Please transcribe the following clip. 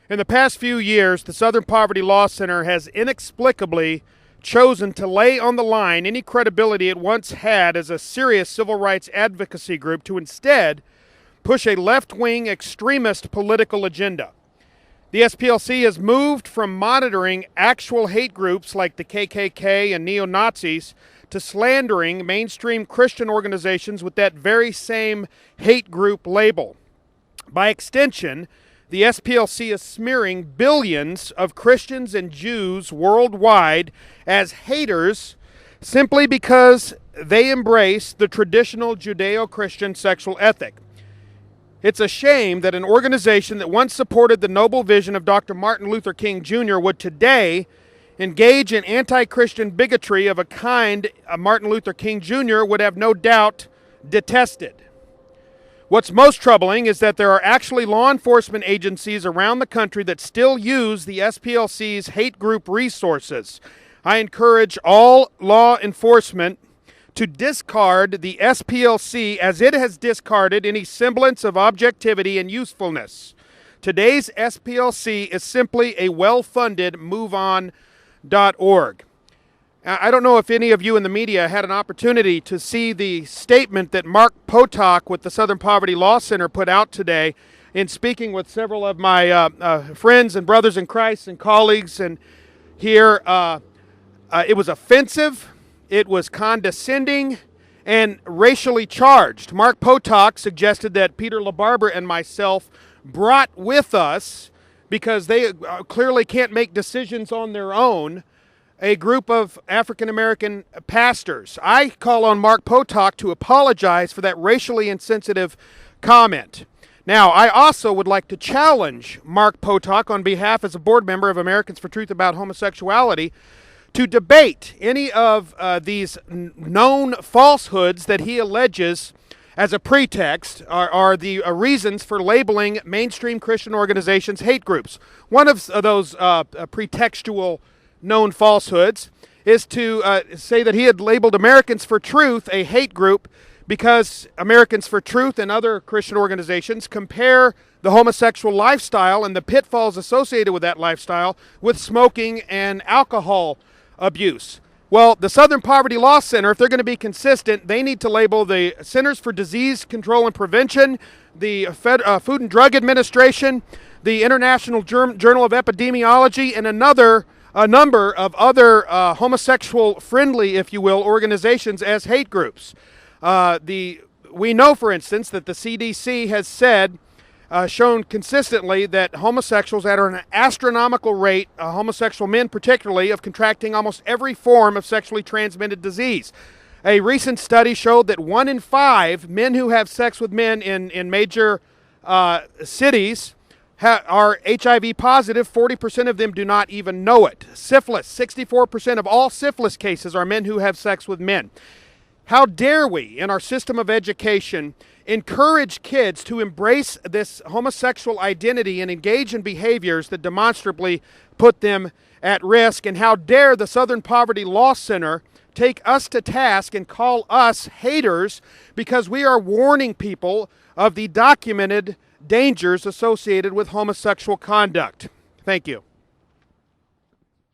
In the past few years, the Southern Poverty Law Center has inexplicably chosen to lay on the line any credibility it once had as a serious civil rights advocacy group to instead push a left-wing extremist political agenda. The SPLC has moved from monitoring actual hate groups like the KKK and neo-Nazis to slandering mainstream Christian organizations with that very same hate group label. By extension, the SPLC is smearing billions of Christians and Jews worldwide as haters simply because they embrace the traditional Judeo-Christian sexual ethic. It's a shame that an organization that once supported the noble vision of Dr. Martin Luther King Jr. would today engage in anti-Christian bigotry of a kind Martin Luther King Jr. would have no doubt detested. What's most troubling is that there are actually law enforcement agencies around the country that still use the SPLC's hate group resources. I encourage all law enforcement to discard the SPLC as it has discarded any semblance of objectivity and usefulness. Today's SPLC is simply a well-funded MoveOn.org. I don't know if any of you in the media had an opportunity to see the statement that Mark Potok with the Southern Poverty Law Center put out today in speaking with several of my friends and brothers in Christ and colleagues. And here, it was offensive, it was condescending, and racially charged. Mark Potok suggested that Peter Barber and myself brought with us, because they clearly can't make decisions on their own, a group of African-American pastors. I call on Mark Potok to apologize for that racially insensitive comment. Now, I also would like to challenge Mark Potok on behalf as a board member of Americans for Truth About Homosexuality to debate any of these known falsehoods that he alleges as a pretext are the reasons for labeling mainstream Christian organizations hate groups. One of those pretextual known falsehoods is to say that he had labeled Americans for Truth a hate group because Americans for Truth and other Christian organizations compare the homosexual lifestyle and the pitfalls associated with that lifestyle with smoking and alcohol abuse. Well, the Southern Poverty Law Center, if they're going to be consistent, they need to label the Centers for Disease Control and Prevention, the Food and Drug Administration, the International Journal of Epidemiology, and a number of other homosexual-friendly, if you will, organizations as hate groups. We know, for instance, that the CDC has shown consistently that homosexuals at an astronomical rate, homosexual men particularly, of contracting almost every form of sexually transmitted disease. A recent study showed that 1 in 5 men who have sex with men in major cities are HIV positive. 40% of them do not even know it. Syphilis, 64% of all syphilis cases are men who have sex with men. How dare we, in our system of education, encourage kids to embrace this homosexual identity and engage in behaviors that demonstrably put them at risk? And how dare the Southern Poverty Law Center take us to task and call us haters because we are warning people of the documented dangers associated with homosexual conduct. Thank you.